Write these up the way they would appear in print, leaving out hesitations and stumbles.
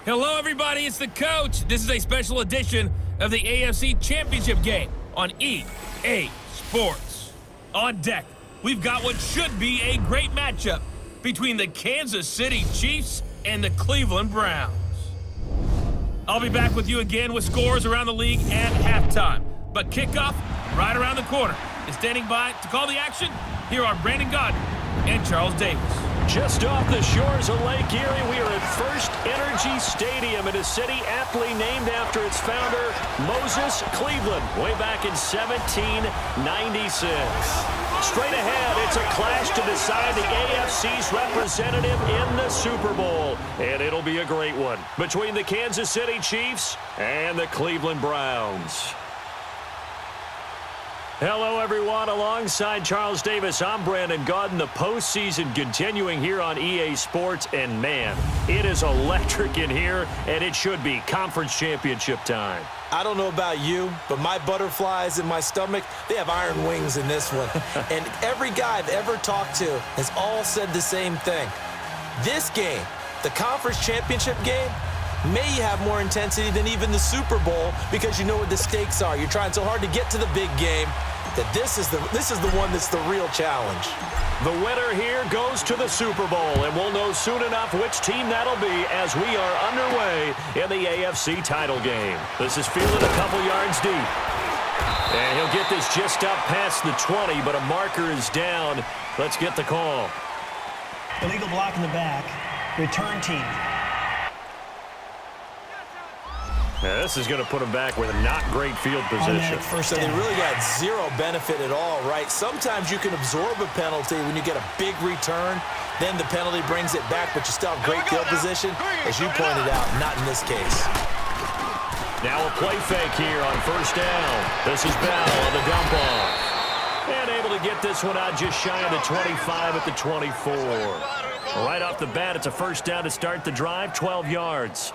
Hello, everybody. It's the coach. This is a special edition of the AFC Championship game on EA Sports. On deck, we've got what should be a great matchup between the Kansas City Chiefs and the Cleveland Browns. I'll be back with you again with scores around the league at halftime. But kickoff right around the corner. And standing by to call the action, here are Brandon Gardner and Charles Davis. Just off the shores of Lake Erie, we are at First Energy Stadium in a city aptly named after its founder, Moses Cleveland, way back in 1796. Straight ahead, it's a clash to decide the AFC's representative in the Super Bowl. And it'll be a great one between the Kansas City Chiefs and the Cleveland Browns. Hello, everyone. Alongside Charles Davis, I'm Brandon Gaudin. The postseason continuing here on EA Sports. And, man, it is electric in here, and it should be conference championship time. I don't know about you, but my butterflies in my stomach, they have iron wings in this one. And every guy I've ever talked to has all said the same thing. This game, the conference championship game, may have more intensity than even the Super Bowl because you know what the stakes are. You're trying so hard to get to the big game that this is the one that's the real challenge. The winner here goes to the Super Bowl, and we'll know soon enough which team that'll be as we are underway in the AFC title game. This is fielded a couple yards deep. And he'll get this just up past the 20, but a marker is down. Let's get the call. Illegal block in the back. Return team. Now, this is going to put them back with a not great field position. So they really got zero benefit at all, right? Sometimes you can absorb a penalty when you get a big return. Then the penalty brings it back, but you still have great field position. As you pointed out, not in this case. Now a play fake here on first down. This is Bell on the dump off. And able to get this one out just shy of the 25 at the 24. Right off the bat, it's a first down to start the drive, 12 yards.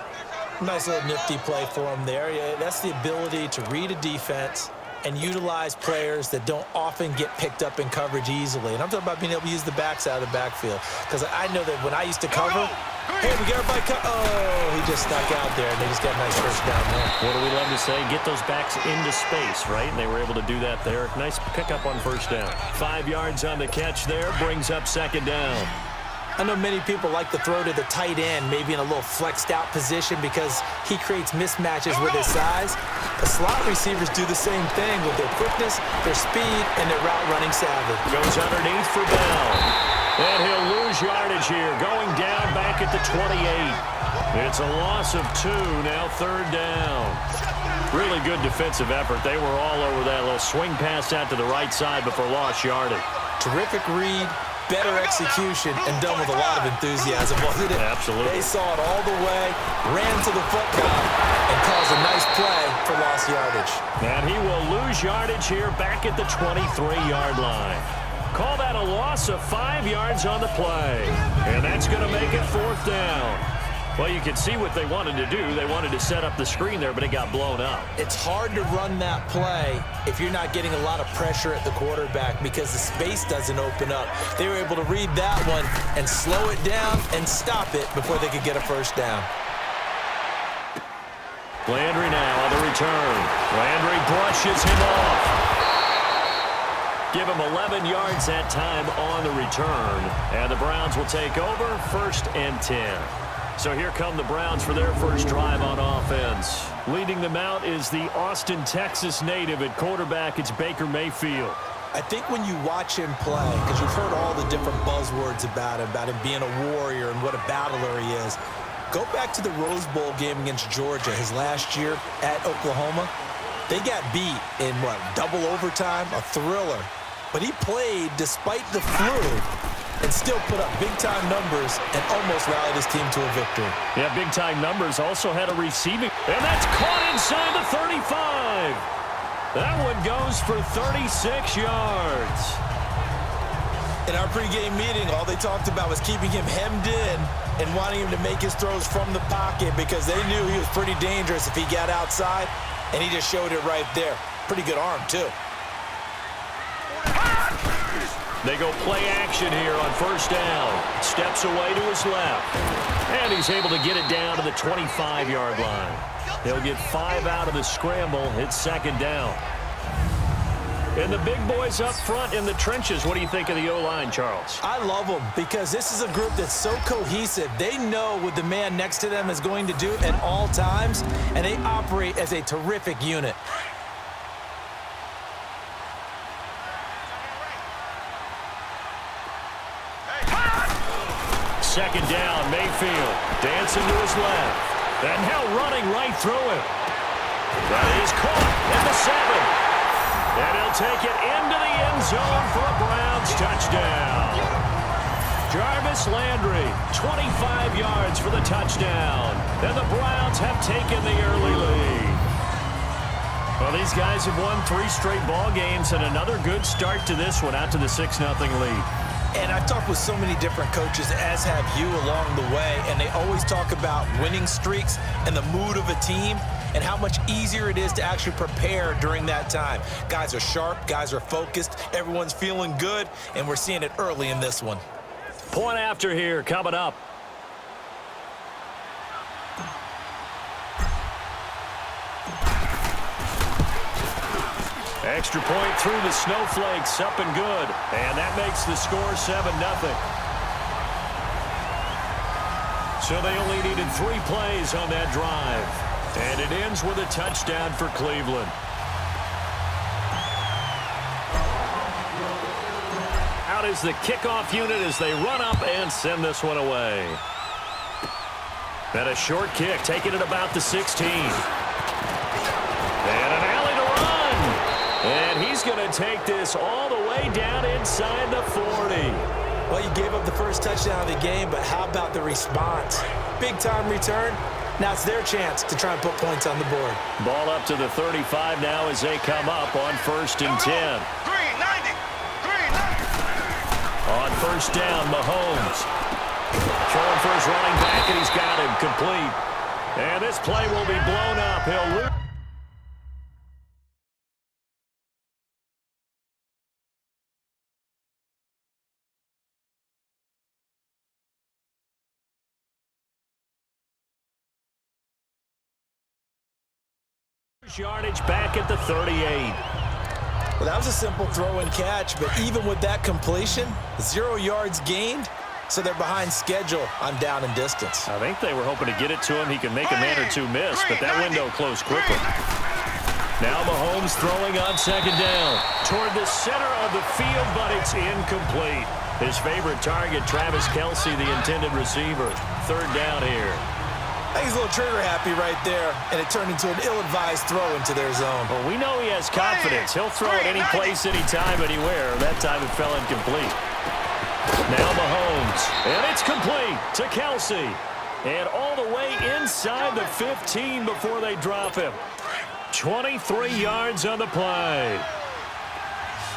Nice little nifty play for him there. Yeah, that's the ability to read a defense and utilize players that don't often get picked up in coverage easily. And I'm talking about being able to use the backs out of the backfield. Because I know that when I used to cover, hey, we got everybody oh, he just stuck out there, and they just got a nice first down there. What do we love to say? Get those backs into space, right? And they were able to do that there. Nice pickup on first down. 5 yards on the catch there, brings up second down. I know many people like to throw to the tight end, maybe in a little flexed out position because he creates mismatches with his size. The slot receivers do the same thing with their quickness, their speed, and their route running savvy. Goes underneath for Bell. And he'll lose yardage here, going down back at the 28. It's a loss of 2, now third down. Really good defensive effort. They were all over that little swing pass out to the right side before lost yardage. Terrific read. Better execution, and done with a lot of enthusiasm, wasn't it? Absolutely. They saw it all the way, ran to the football, and caused a nice play for lost yardage. And he will lose yardage here back at the 23-yard line. Call that a loss of 5 yards on the play. And that's going to make it fourth down. Well, you can see what they wanted to do. They wanted to set up the screen there, but it got blown up. It's hard to run that play if you're not getting a lot of pressure at the quarterback because the space doesn't open up. They were able to read that one and slow it down and stop it before they could get a first down. Landry now on the return. Landry brushes him off. Give him 11 yards that time on the return. And the Browns will take over, 1st and 10. So here come the Browns for their first drive on offense. Leading them out is the Austin, Texas native at quarterback. It's Baker Mayfield. I think when you watch him play, because you've heard all the different buzzwords about him being a warrior and what a battler he is, go back to the Rose Bowl game against Georgia his last year at Oklahoma. They got beat in, double overtime? A thriller. But he played despite the flu and still put up big-time numbers and almost rallied his team to a victory. Yeah, big-time numbers. Also had a receiving. And that's caught inside the 35. That one goes for 36 yards. In our pregame meeting, all they talked about was keeping him hemmed in and wanting him to make his throws from the pocket because they knew he was pretty dangerous if he got outside, and he just showed it right there. Pretty good arm, too. They go play action here on first down. Steps away to his left. And he's able to get it down to the 25-yard line. He'll get 5 out of the scramble. It's second down. And the big boys up front in the trenches. What do you think of the O-line, Charles? I love them because this is a group that's so cohesive. They know what the man next to them is going to do at all times, and they operate as a terrific unit. Second down, Mayfield dancing to his left. And now running right through him. That is caught at the 7. And he'll take it into the end zone for a Browns touchdown. Jarvis Landry, 25 yards for the touchdown. And the Browns have taken the early lead. Well, these guys have won 3 straight ball games and another good start to this one out to the 6-0 lead. And I've talked with so many different coaches, as have you along the way, and they always talk about winning streaks and the mood of a team and how much easier it is to actually prepare during that time. Guys are sharp, guys are focused, everyone's feeling good, and we're seeing it early in this one. Point after here coming up. Extra point through the snowflakes, up and good. And that makes the score 7-0. So they only needed 3 plays on that drive. And it ends with a touchdown for Cleveland. Out is the kickoff unit as they run up and send this one away. And a short kick, taking it about the 16. And an alley to run. And he's going to take this all the way down inside the 40. Well, you gave up the first touchdown of the game, but how about the response? Big-time return. Now it's their chance to try and put points on the board. Ball up to the 35 now as they come up on 1st and 10. 390. On first down, Mahomes. Throwing for his running back, and he's got him complete. And this play will be blown up. He'll lose. Yardage back at the 38. Well, that was a simple throw and catch, but even with that completion, 0 yards gained, so they're behind schedule on down and distance. I think they were hoping to get it to him. He could make a man or two miss, but that window closed quickly. Now Mahomes throwing on second down toward the center of the field, but it's incomplete. His favorite target, Travis Kelce, the intended receiver. Third down here. I think he's a little trigger happy right there, and it turned into an ill-advised throw into their zone. Well, we know he has confidence. He'll throw it any place, anytime, anywhere. That time it fell incomplete. Now Mahomes, and it's complete to Kelce. And all the way inside the 15 before they drop him. 23 yards on the play.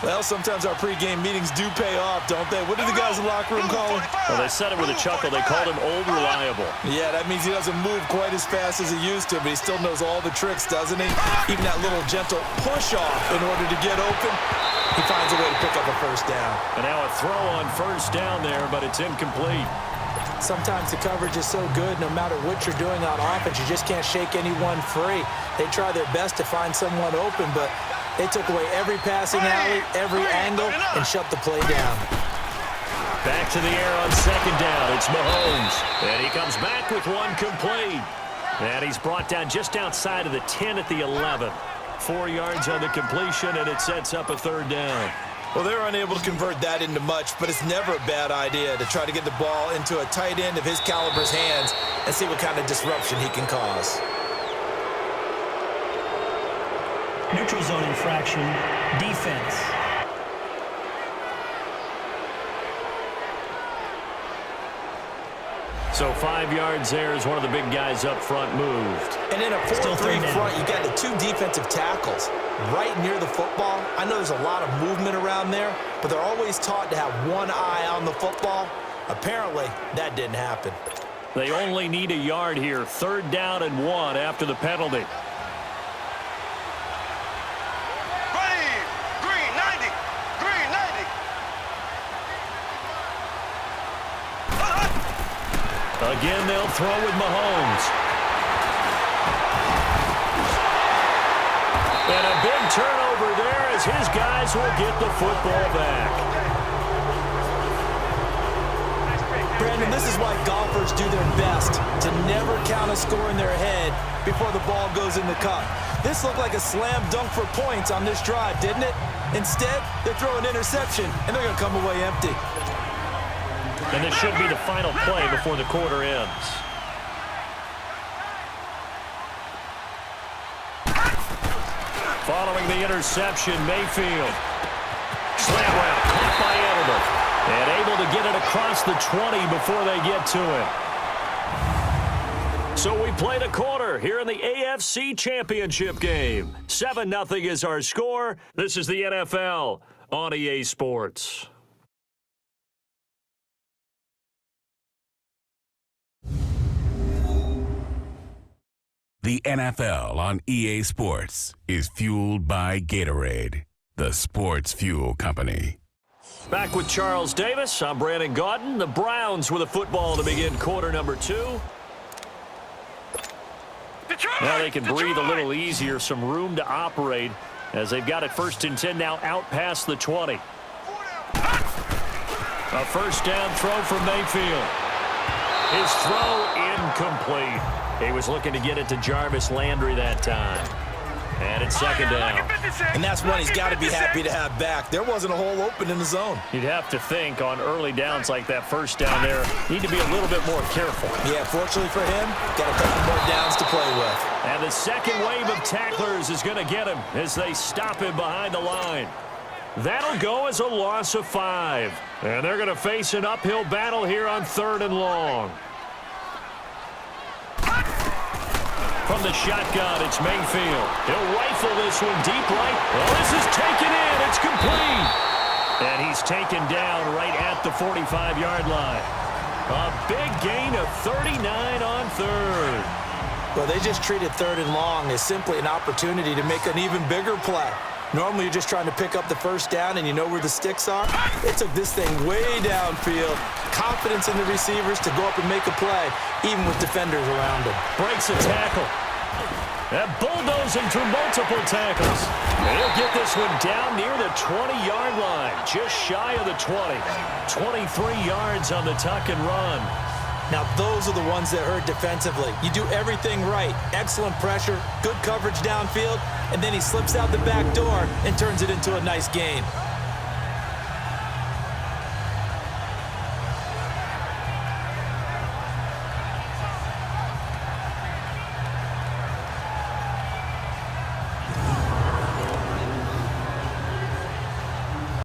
Well, sometimes our pregame meetings do pay off, don't they? What do the guys in the locker room call him? Well, they said it with a chuckle. They called him Old Reliable. Yeah, that means he doesn't move quite as fast as he used to, but he still knows all the tricks, doesn't he? Even that little gentle push-off in order to get open, he finds a way to pick up a first down. And now a throw on first down there, but it's incomplete. Sometimes the coverage is so good, no matter what you're doing on offense, you just can't shake anyone free. They try their best to find someone open, but they took away every passing alley, every angle, and shut the play down. Back to the air on second down. It's Mahomes. And he comes back with one complete. And he's brought down just outside of the 10 at the 11. 4 yards on the completion, and it sets up a third down. Well, they were unable to convert that into much, but it's never a bad idea to try to get the ball into a tight end of his caliber's hands and see what kind of disruption he can cause. Neutral zone infraction, defense. So 5 yards there as one of the big guys up front moved. And in a 4-3 front, you got the 2 defensive tackles right near the football. I know there's a lot of movement around there, but they're always taught to have one eye on the football. Apparently, that didn't happen. They only need a yard here. Third down and 1 after the penalty. Again, they'll throw with Mahomes. And a big turnover there as his guys will get the football back. Brandon, this is why golfers do their best to never count a score in their head before the ball goes in the cup. This looked like a slam dunk for points on this drive, didn't it? Instead, they throw an interception, and they're going to come away empty. And this should be the final play before the quarter ends. Following the interception, Mayfield. Slam route, caught by Edelman. And able to get it across the 20 before they get to it. So we played a quarter here in the AFC Championship game. 7-0 is our score. This is the NFL on EA Sports. The NFL on EA Sports is fueled by Gatorade, the sports fuel company. Back with Charles Davis. I'm Brandon Gaudin. The Browns with a football to begin quarter number 2. Now they can breathe a little easier, some room to operate as they've got it 1st and 10 now out past the 20. A first down throw from Mayfield. His throw incomplete. He was looking to get it to Jarvis Landry that time. And it's 2nd down. And that's one he's got to be happy to have back. There wasn't a hole open in the zone. You'd have to think on early downs like that first down there, need to be a little bit more careful. Yeah, fortunately for him, got a couple more downs to play with. And the second wave of tacklers is going to get him as they stop him behind the line. That'll go as a loss of 5. And they're going to face an uphill battle here on 3rd and long. From the shotgun, it's Mayfield. He'll rifle this one deep right. Well, this is taken in. It's complete. And he's taken down right at the 45-yard line. A big gain of 39 on 3rd. Well, they just treated 3rd and long as simply an opportunity to make an even bigger play. Normally, you're just trying to pick up the first down and you know where the sticks are. They took this thing way downfield. Confidence in the receivers to go up and make a play, even with defenders around him. Breaks a tackle. And bulldozing through multiple tackles. And he'll get this one down near the 20-yard line, just shy of the 20. 23 yards on the tuck and run. Now, those are the ones that hurt defensively. You do everything right. Excellent pressure, good coverage downfield, and then he slips out the back door and turns it into a nice gain.